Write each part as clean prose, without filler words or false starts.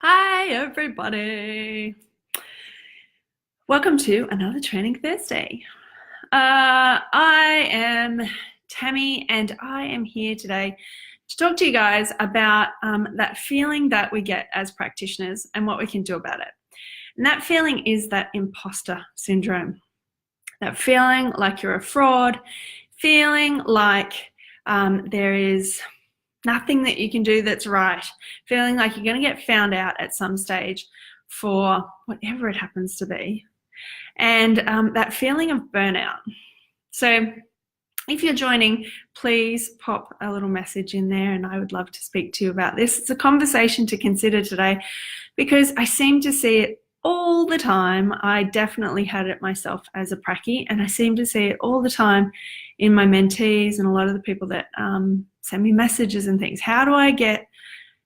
Hi, everybody. Welcome to another Training Thursday. I am Tammy, and I am here today to talk to you guys about that feeling that we get as practitioners and what we can do about it. And that feeling is that imposter syndrome. That feeling like you're a fraud, feeling like there is nothing that you can do that's right, feeling like you're going to get found out at some stage for whatever it happens to be, and that feeling of burnout. So if you're joining, please pop a little message in there, and I would love to speak to you about this. It's a conversation to consider today because I seem to see it all the time. I definitely had it myself as a pracky, and I seem to see it all the time in my mentees and a lot of the people that send me messages and things. How do I get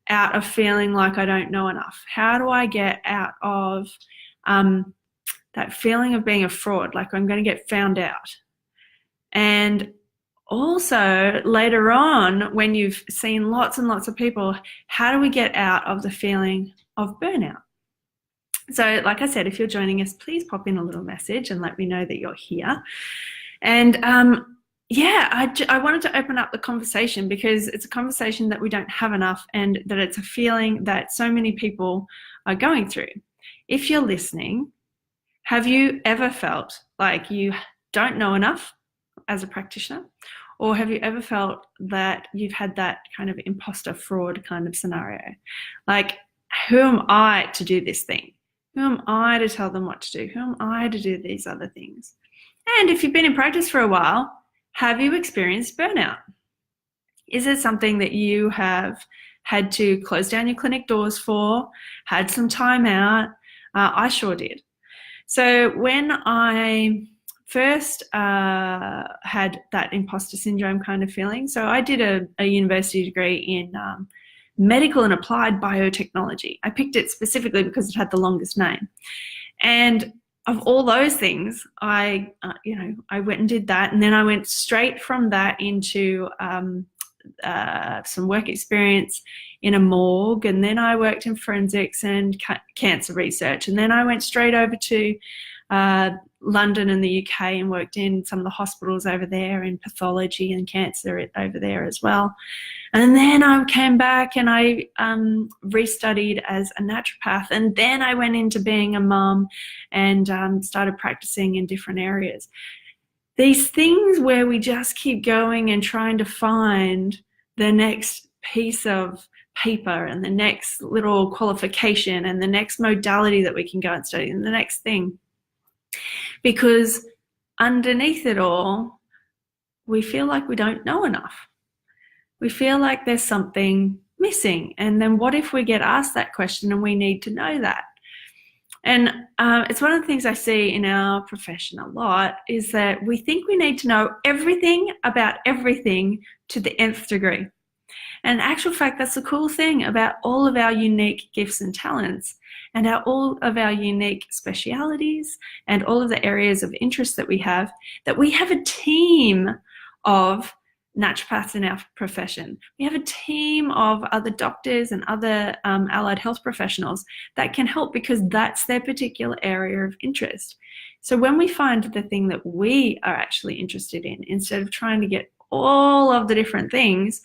out of feeling like I don't know enough? How do I get out of that feeling of being a fraud, like I'm going to get found out? And also later on, when you've seen lots and lots of people, how do we get out of the feeling of burnout? So like I said, if you're joining us, please pop in a little message and let me know that you're here. And I wanted to open up the conversation because it's a conversation that we don't have enough, and that it's a feeling that so many people are going through. If you're listening, have you ever felt like you don't know enough as a practitioner? Or have you ever felt that you've had that kind of imposter fraud kind of scenario? Like, who am I to do this thing? Who am I to tell them what to do? Who am I to do these other things? And if you've been in practice for a while, have you experienced burnout? Is it something that you have had to close down your clinic doors for, had some time out? I sure did. So when I first had that imposter syndrome kind of feeling, so I did a university degree in medical and applied biotechnology. I picked it specifically because it had the longest name. And of all those things, I went and did that, and then I went straight from that into some work experience in a morgue, and then I worked in forensics and cancer research, and then I went straight over to London and the UK and worked in some of the hospitals over there in pathology and cancer over there as well. And then I came back and I restudied as a naturopath, and then I went into being a mum and started practicing in different areas. These things where we just keep going and trying to find the next piece of paper and the next little qualification and the next modality that we can go and study and the next thing. Because underneath it all, we feel like we don't know enough. We feel like there's something missing. And then what if we get asked that question and we need to know that? And it's one of the things I see in our profession a lot, is that we think we need to know everything about everything to the nth degree. And in actual fact, that's the cool thing about all of our unique gifts and talents and all of our unique specialities and all of the areas of interest that we have a team of naturopaths in our profession. We have a team of other doctors and other allied health professionals that can help because that's their particular area of interest. So when we find the thing that we are actually interested in, instead of trying to get all of the different things,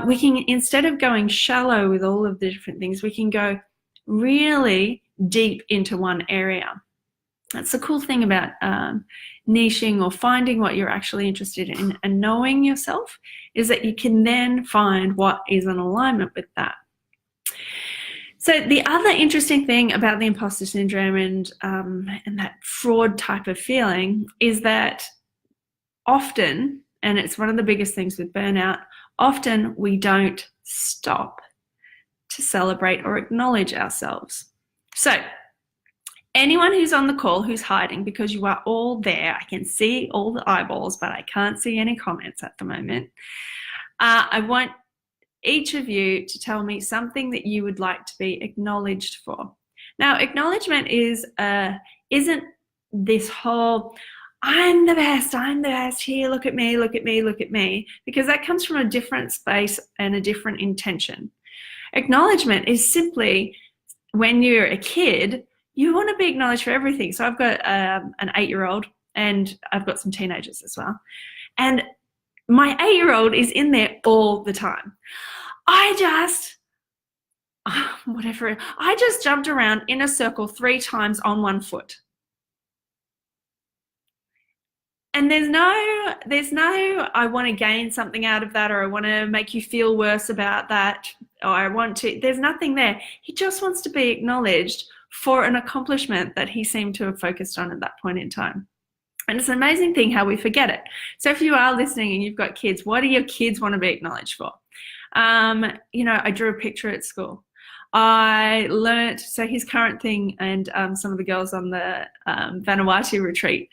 we can, instead of going shallow with all of the different things, we can go really deep into one area. That's the cool thing about niching or finding what you're actually interested in and knowing yourself, is that you can then find what is in alignment with that. So the other interesting thing about the imposter syndrome and that fraud type of feeling is that often, and it's one of the biggest things with burnout, often we don't stop to celebrate or acknowledge ourselves. So anyone who's on the call who's hiding, because you are all there, I can see all the eyeballs, but I can't see any comments at the moment. I want each of you to tell me something that you would like to be acknowledged for. Now, acknowledgement isn't this whole, I'm the best, here, look at me, look at me, look at me, because that comes from a different space and a different intention. Acknowledgement is simply when you're a kid, you want to be acknowledged for everything. So I've got an 8-year-old and I've got some teenagers as well. And my 8-year-old is in there all the time. I just jumped around in a circle 3 times on 1 foot. And there's no, I want to gain something out of that, or I want to make you feel worse about that, or I want to, there's nothing there. He just wants to be acknowledged for an accomplishment that he seemed to have focused on at that point in time. And it's an amazing thing how we forget it. So if you are listening and you've got kids, what do your kids want to be acknowledged for? You know, I drew a picture at school. I learnt, so his current thing, and some of the girls on the Vanuatu retreat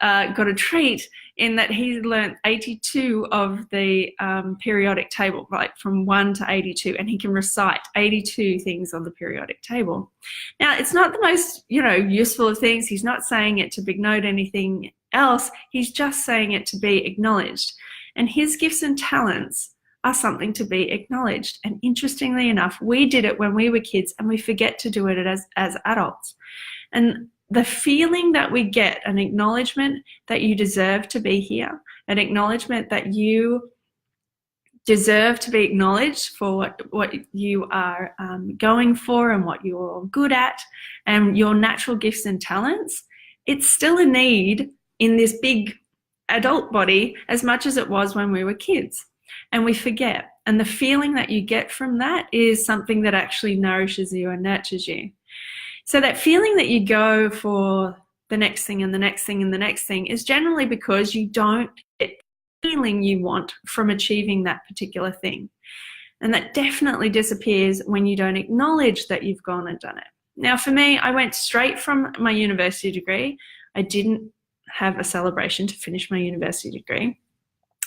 got a treat in that he learnt 82 of the periodic table, like from 1 to 82, and he can recite 82 things on the periodic table. Now, it's not the most, you know, useful of things. He's not saying it to big note anything else. He's just saying it to be acknowledged. And his gifts and talents are something to be acknowledged. And interestingly enough, we did it when we were kids, and we forget to do it as adults. And the feeling that we get, an acknowledgement that you deserve to be here, an acknowledgement that you deserve to be acknowledged for what you are going for and what you're good at and your natural gifts and talents, it's still a need in this big adult body as much as it was when we were kids. And we forget. And the feeling that you get from that is something that actually nourishes you and nurtures you. So that feeling that you go for the next thing and the next thing and the next thing is generally because you don't get the feeling you want from achieving that particular thing. And that definitely disappears when you don't acknowledge that you've gone and done it. Now, for me, I went straight from my university degree. I didn't have a celebration to finish my university degree.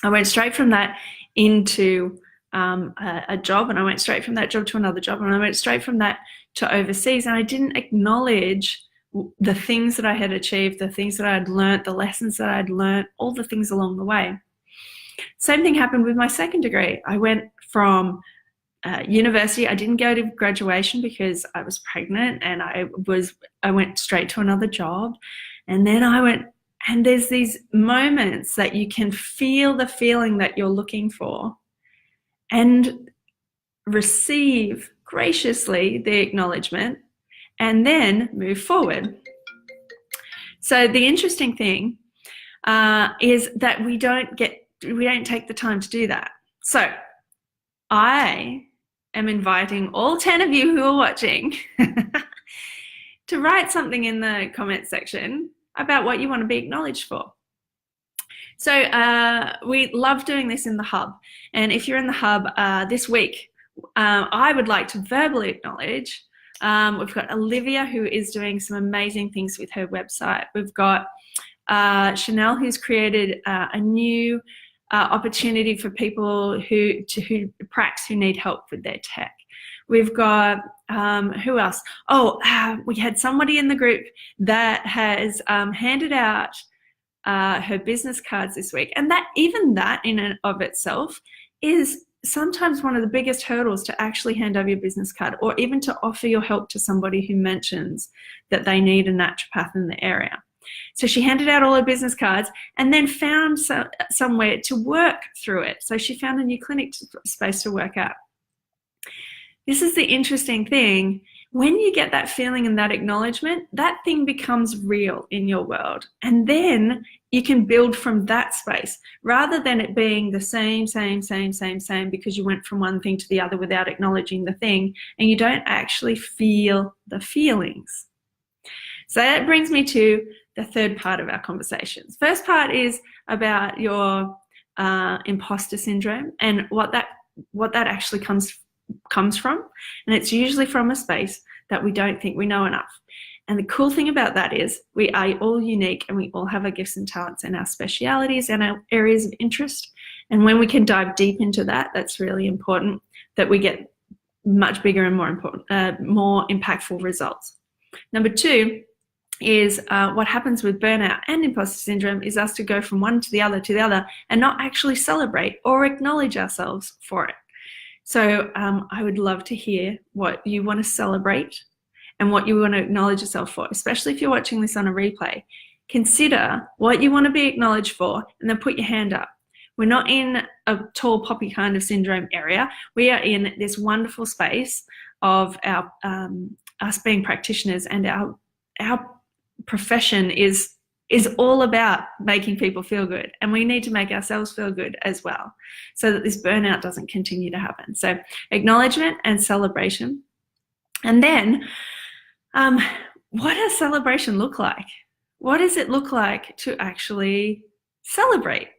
I went straight from that into a job, and I went straight from that job to another job, and I went straight from that to overseas, and I didn't acknowledge the things that I had achieved, the things that I had learnt, the lessons that I'd learnt, all the things along the way. Same thing happened with my second degree. I went from university. I didn't go to graduation because I was pregnant, and I went straight to another job, and then I went. And there's these moments that you can feel the feeling that you're looking for and receive graciously the acknowledgement and then move forward. So the interesting thing is that we don't take the time to do that. So I am inviting all 10 of you who are watching to write something in the comment section about what you want to be acknowledged for. So we love doing this in the hub. And if you're in the hub this week, I would like to verbally acknowledge, we've got Olivia, who is doing some amazing things with her website. We've got Chanel, who's created a new opportunity for people who need help with their tech. We've got, who else? We had somebody in the group that has handed out her business cards this week. And even that in and of itself is sometimes one of the biggest hurdles to actually hand over your business card, or even to offer your help to somebody who mentions that they need a naturopath in the area. So she handed out all her business cards and then found somewhere to work through it. So she found a new clinic space to work at. This is the interesting thing. When you get that feeling and that acknowledgement, that thing becomes real in your world. And then you can build from that space rather than it being the same, because you went from one thing to the other without acknowledging the thing, and you don't actually feel the feelings. So that brings me to the third part of our conversations. First part is about your imposter syndrome and what that actually comes from, and it's usually from a space that we don't think we know enough. And the cool thing about that is we are all unique, and we all have our gifts and talents and our specialities and our areas of interest. And when we can dive deep into that, that's really important, that we get much bigger and more impactful results. Number 2 is what happens with burnout and imposter syndrome is us to go from one to the other and not actually celebrate or acknowledge ourselves for it. So I would love to hear what you want to celebrate and what you want to acknowledge yourself for, especially if you're watching this on a replay. Consider what you want to be acknowledged for and then put your hand up. We're not in a tall poppy kind of syndrome area. We are in this wonderful space of our us being practitioners, and our profession is all about making people feel good, and we need to make ourselves feel good as well so that this burnout doesn't continue to happen. So acknowledgement and celebration. And then what does celebration look like? What does it look like to actually celebrate?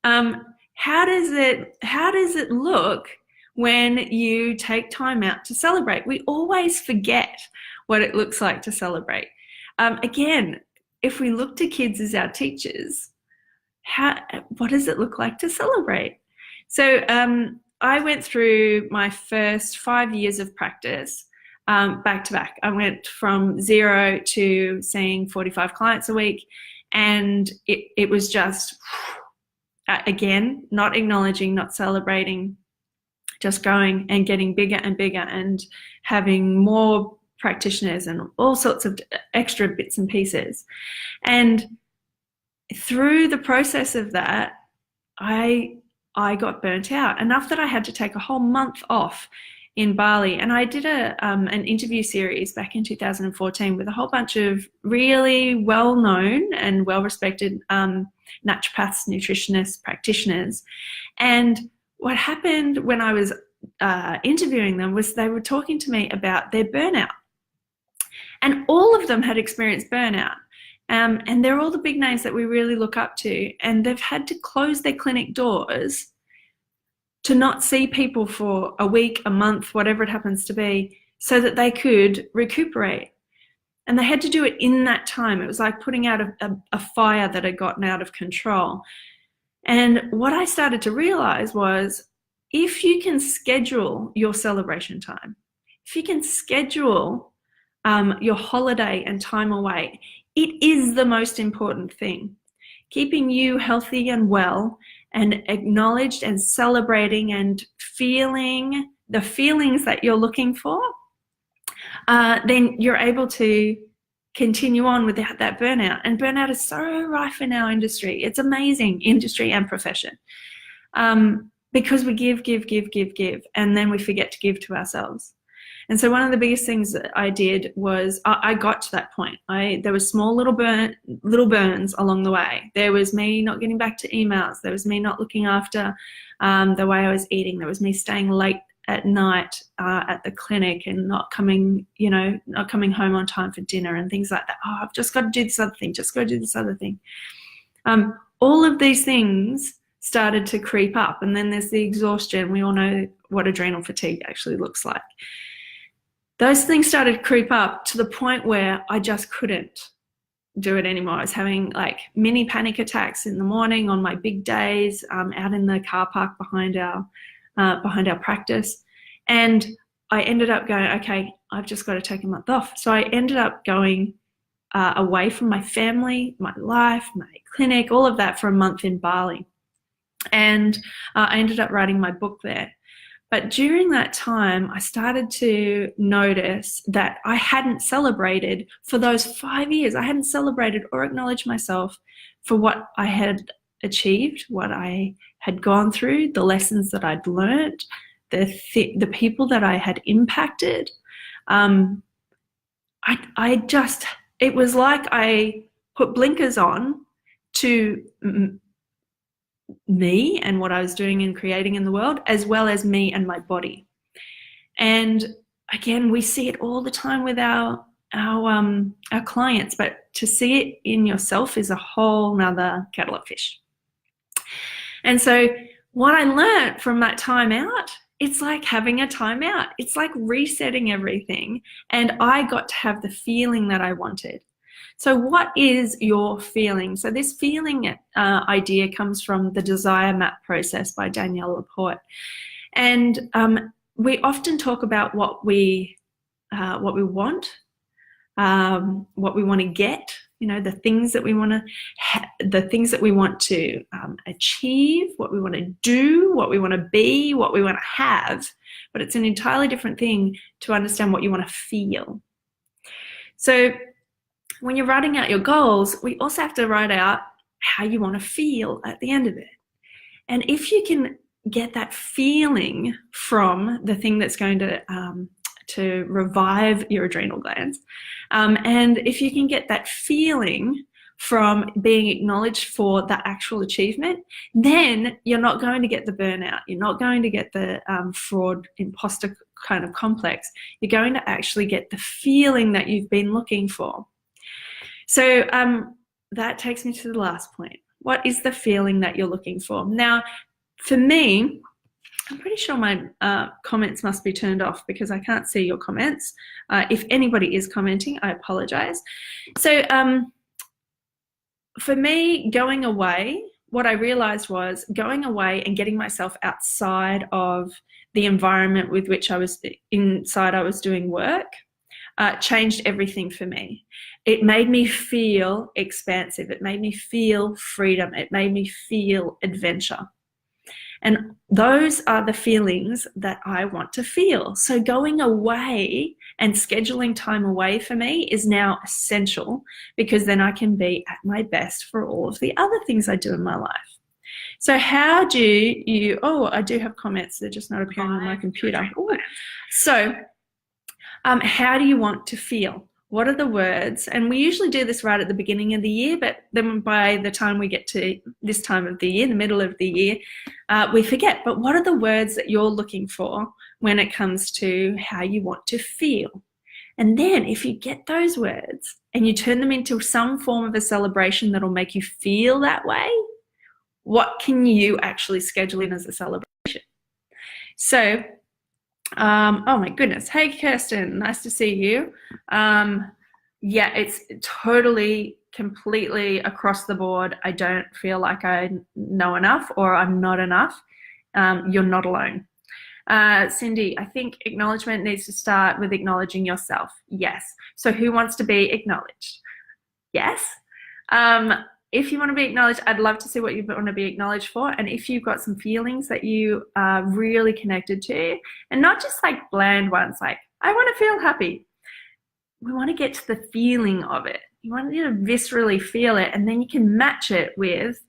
How does it look when you take time out to celebrate? We always forget what it looks like to celebrate. Again, if we look to kids as our teachers, what does it look like to celebrate? So I went through my first 5 years of practice back to back. I went from 0 to seeing 45 clients a week, and it was just, again, not acknowledging, not celebrating, just going and getting bigger and bigger and having more practitioners and all sorts of extra bits and pieces. And through the process of that, I got burnt out enough that I had to take a whole month off in Bali. And I did an interview series back in 2014 with a whole bunch of really well-known and well-respected naturopaths, nutritionists, practitioners. And what happened when I was interviewing them was they were talking to me about their burnout. And all of them had experienced burnout. And they're all the big names that we really look up to. And they've had to close their clinic doors to not see people for a week, a month, whatever it happens to be, so that they could recuperate. And they had to do it in that time. It was like putting out a fire that had gotten out of control. And what I started to realize was, if you can schedule your celebration time, if you can schedule your holiday and time away, it is the most important thing. Keeping you healthy and well and acknowledged and celebrating and feeling the feelings that you're looking for, then you're able to continue on without that burnout. And burnout is so rife in our industry. It's amazing, industry and profession, because we give, and then we forget to give to ourselves. And so one of the biggest things that I did was I got to that point. There was small little burns along the way. There was me not getting back to emails. There was me not looking after the way I was eating. There was me staying late at night at the clinic and not coming home on time for dinner and things like that. Oh, I've just got to do this other thing. Just got to do this other thing. All of these things started to creep up. And then there's the exhaustion. We all know what adrenal fatigue actually looks like. Those things started to creep up to the point where I just couldn't do it anymore. I was having like mini panic attacks in the morning on my big days, out in the car park behind our practice. And I ended up going, okay, I've just got to take a month off. So I ended up going away from my family, my life, my clinic, all of that for a month in Bali. And I ended up writing my book there. But during that time, I started to notice that I hadn't celebrated for those 5 years. I hadn't celebrated or acknowledged myself for what I had achieved, what I had gone through, the lessons that I'd learned, the people that I had impacted. It was like I put blinkers on to me and what I was doing and creating in the world, as well as me and my body. And again, we see it all the time with our clients, but to see it in yourself is a whole nother kettle of fish. And so what I learned from that time out, it's like having a time out. It's like resetting everything. And I got to have the feeling that I wanted. So what is your feeling? So this feeling idea comes from the Desire Map process by Danielle Laporte. And we often talk about what we want, what we want to get, the things that we want to achieve, what we want to do, what we want to be, what we want to have. But it's an entirely different thing to understand what you want to feel. So when you're writing out your goals, we also have to write out how you want to feel at the end of it. And if you can get that feeling from the thing that's going to revive your adrenal glands, and if you can get that feeling from being acknowledged for the actual achievement, then you're not going to get the burnout. You're not going to get the fraud, imposter kind of complex. You're going to actually get the feeling that you've been looking for. So that takes me to the last point. What is the feeling that you're looking for? Now, for me, I'm pretty sure my comments must be turned off because I can't see your comments. If anybody is commenting, I apologize. So for me, going away, what I realized was going away and getting myself outside of the environment with which I was doing work changed everything for me. It made me feel expansive. It made me feel freedom. It made me feel adventure. And those are the feelings that I want to feel. So going away and scheduling time away for me is now essential, because then I can be at my best for all of the other things I do in my life. So how do you, I do have comments, they're just not appearing on my computer. Ooh. So how do you want to feel? What are the words? And we usually do this right at the beginning of the year, but then by the time we get to this time of the year, the middle of the year, we forget. But what are the words that you're looking for when it comes to how you want to feel? And then if you get those words and you turn them into some form of a celebration that'll make you feel that way, what can you actually schedule in as a celebration? So oh my goodness. Hey, Kirsten, nice to see you. Yeah, it's totally, completely across the board. I don't feel like I know enough or I'm not enough. You're not alone. Cindy, I think acknowledgement needs to start with acknowledging yourself. Yes. So who wants to be acknowledged? Yes. If you want to be acknowledged, I'd love to see what you want to be acknowledged for. And if you've got some feelings that you are really connected to, and not just like bland ones, like, I want to feel happy. We want to get to the feeling of it. You want to viscerally feel it, and then you can match it with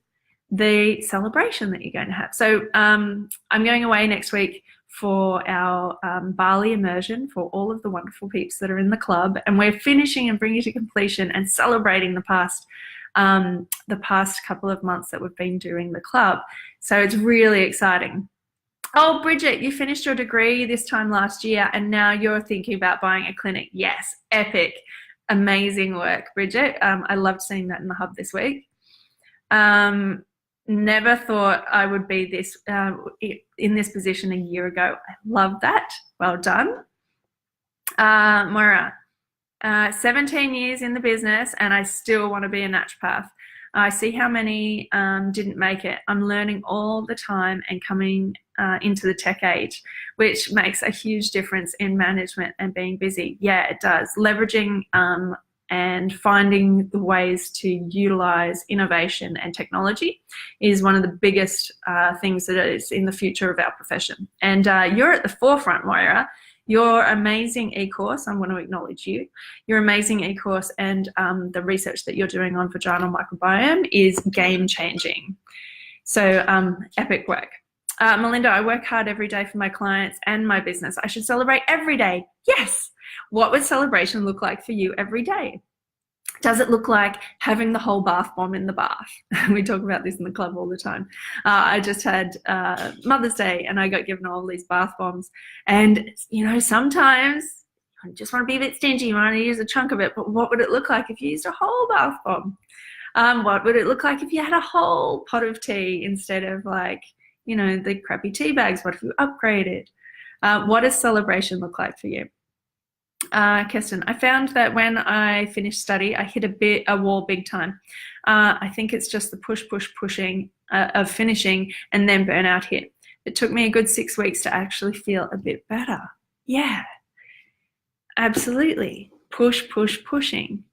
the celebration that you're going to have. So I'm going away next week for our Bali immersion for all of the wonderful peeps that are in the club. And we're finishing and bringing to completion and celebrating the past couple of months that we've been doing the club. So it's really exciting. Oh, Bridget, you finished your degree this time last year and now you're thinking about buying a clinic. Yes, epic, amazing work, Bridget. I loved seeing that in the hub this week. Never thought I would be in this position a year ago. I love that. Well done. Moira. 17 years in the business and I still want to be a naturopath. I see how many didn't make it. I'm learning all the time and coming into the tech age, which makes a huge difference in management and being busy. Yeah, it does. Leveraging and finding the ways to utilize innovation and technology is one of the biggest things that is in the future of our profession. And you're at the forefront, Moira. Your amazing e-course, I want to acknowledge you, your amazing e-course and the research that you're doing on vaginal microbiome is game-changing. So epic work. Melinda, I work hard every day for my clients and my business. I should celebrate every day. Yes. What would celebration look like for you every day? Does it look like having the whole bath bomb in the bath? We talk about this in the club all the time. I just had Mother's Day and I got given all these bath bombs. And, sometimes you just want to be a bit stingy. You want to use a chunk of it. But what would it look like if you used a whole bath bomb? What would it look like if you had a whole pot of tea instead of the crappy tea bags? What if you upgraded? What does celebration look like for you? Kirsten, I found that when I finished study, I hit a wall big time. I think it's just the pushing of finishing, and then burnout hit. It took me a good 6 weeks to actually feel a bit better. Yeah, absolutely. Pushing.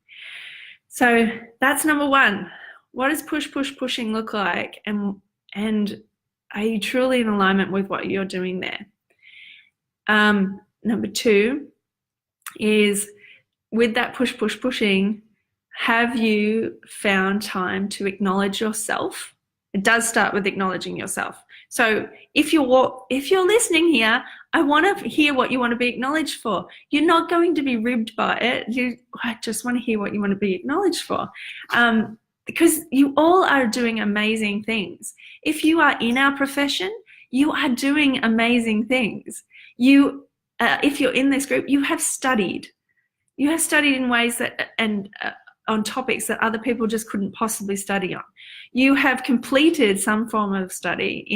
So that's number one. What does pushing look like? And are you truly in alignment with what you're doing there? Number two is with that pushing, have you found time to acknowledge yourself? It does start with acknowledging yourself. So if you're listening here, I want to hear what you want to be acknowledged for. You're not going to be ribbed by it. I just want to hear what you want to be acknowledged for. Because you all are doing amazing things. If you are in our profession, you are doing amazing things. If you're in this group, you have studied. You have studied in ways that, on topics that other people just couldn't possibly study on. You have completed some form of study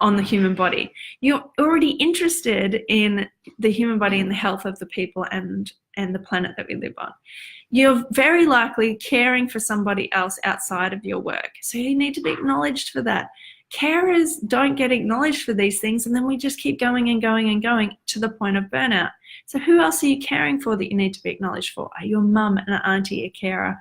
on the human body. You're already interested in the human body and the health of the people and the planet that we live on. You're very likely caring for somebody else outside of your work. So you need to be acknowledged for that. Carers don't get acknowledged for these things, and then we just keep going and going and going to the point of burnout. So who else are you caring for that you need to be acknowledged for? Are your mum, an auntie, a carer,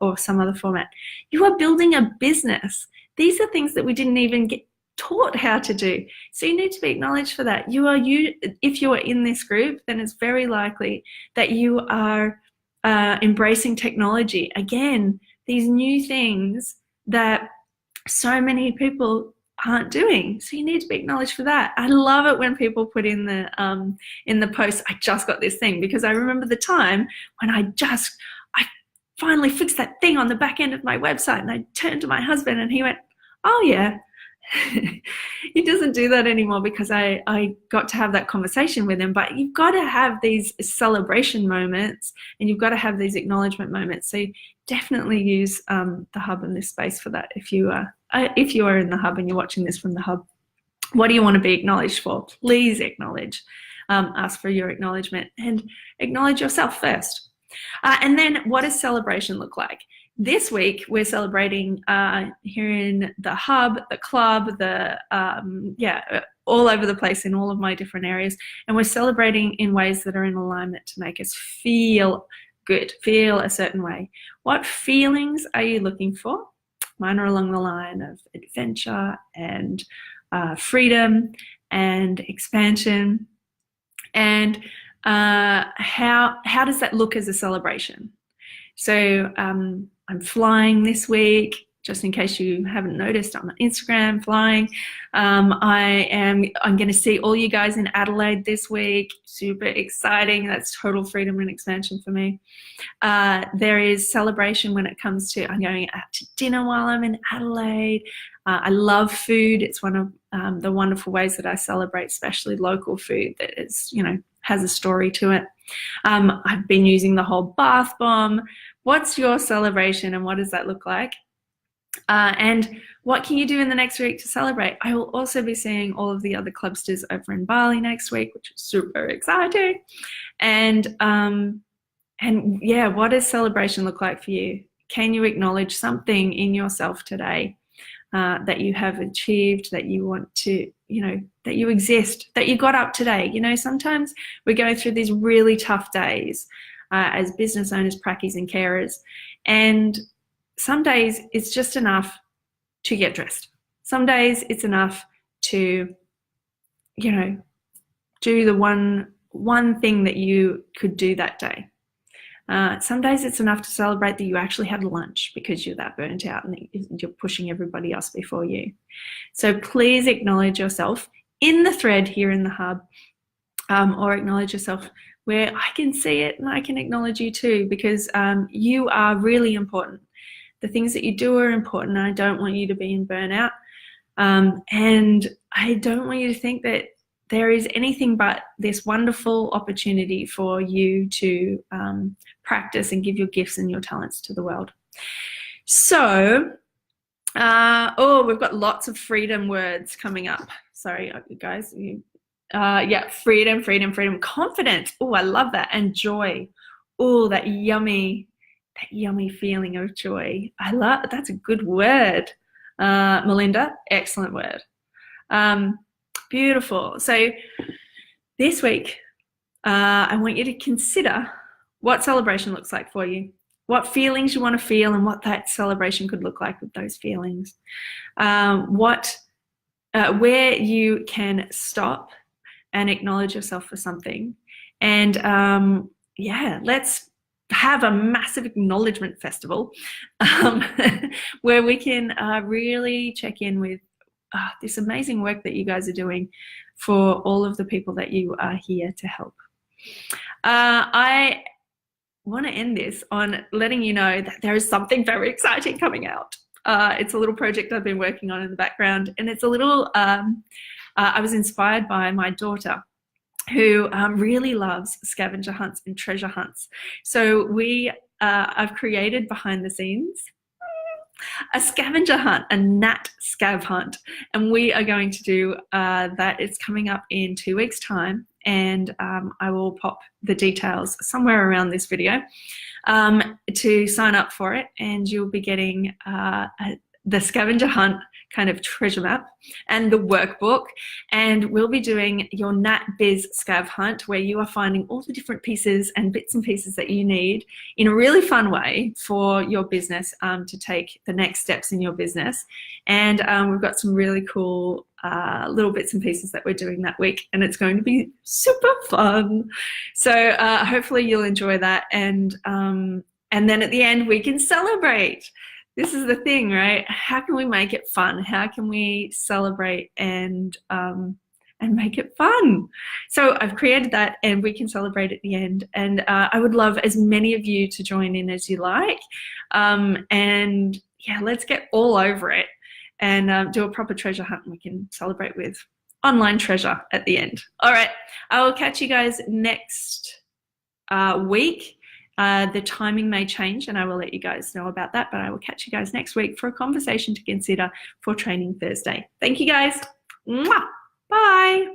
or some other format? You are building a business. These are things that we didn't even get taught how to do. So you need to be acknowledged for that. If you are in this group, then it's very likely that you are embracing technology. Again, these new things that so many people aren't doing. So you need to be acknowledged for that. I love it when people put in the post, I just got this thing, because I remember the time when I finally fixed that thing on the back end of my website, and I turned to my husband and he went, oh yeah. He doesn't do that anymore because I got to have that conversation with him. But you've got to have these celebration moments, and you've got to have these acknowledgement moments. So definitely use the hub in this space for that. If you are in the hub and you're watching this from the hub, what do you want to be acknowledged for? Please acknowledge. Ask for your acknowledgement and acknowledge yourself first. And then what does celebration look like? This week, we're celebrating here in the hub, the club, all over the place in all of my different areas. And we're celebrating in ways that are in alignment to make us feel good, feel a certain way. What feelings are you looking for? Mine are along the line of adventure and freedom and expansion. And how does that look as a celebration? So I'm flying this week, just in case you haven't noticed. I'm on Instagram flying. I'm going to see all you guys in Adelaide this week. Super exciting. That's total freedom and expansion for me. There is celebration when it comes to, I'm going out to dinner while I'm in Adelaide. I love food. It's one of the wonderful ways that I celebrate, especially local food that is, has a story to it. I've been using the whole bath bomb. What's your celebration and what does that look like? And what can you do in the next week to celebrate? I will also be seeing all of the other clubsters over in Bali next week, which is super exciting. And yeah, what does celebration look like for you? Can you acknowledge something in yourself today that you have achieved, that you want to, that you exist, that you got up today? Sometimes we're going through these really tough days as business owners, prackies and carers. And some days it's just enough to get dressed. Some days it's enough to, do the one thing that you could do that day. Some days it's enough to celebrate that you actually had lunch because you're that burnt out and you're pushing everybody else before you. So please acknowledge yourself in the thread here in the hub, or acknowledge yourself where I can see it and I can acknowledge you too, because you are really important. The things that you do are important. I don't want you to be in burnout. And I don't want you to think that there is anything but this wonderful opportunity for you to practice and give your gifts and your talents to the world. So, we've got lots of freedom words coming up. Sorry, guys. Yeah, freedom, confidence. Oh, I love that. And joy. Oh, that yummy feeling of joy. That's a good word. Melinda, excellent word. Beautiful. So this week, I want you to consider what celebration looks like for you, what feelings you want to feel, and what that celebration could look like with those feelings. Where you can stop and acknowledge yourself for something, and yeah, let's have a massive acknowledgement festival where we can really check in with this amazing work that you guys are doing for all of the people that you are here to help. I want to end this on letting you know that there is something very exciting coming out. It's a little project I've been working on in the background, and it's a little, I was inspired by my daughter, who really loves scavenger hunts and treasure hunts. So I've created behind the scenes a scavenger hunt, a nat scav hunt, and we are going to do that. It's coming up in 2 weeks' time, and I will pop the details somewhere around this video to sign up for it, and you'll be getting the scavenger hunt kind of treasure map and the workbook, and we'll be doing your Nat Biz Scav Hunt, where you are finding all the different pieces and bits and pieces that you need in a really fun way for your business to take the next steps in your business. And we've got some really cool little bits and pieces that we're doing that week, and it's going to be super fun. So hopefully you'll enjoy that, and then at the end we can celebrate. This is the thing, right? How can we make it fun? How can we celebrate and make it fun? So I've created that, and we can celebrate at the end. And I would love as many of you to join in as you like. And yeah, let's get all over it and do a proper treasure hunt, and we can celebrate with online treasure at the end. All right, I will catch you guys next week. The timing may change, and I will let you guys know about that, but I will catch you guys next week for a conversation to consider for Training Thursday. Thank you guys. Mwah. Bye.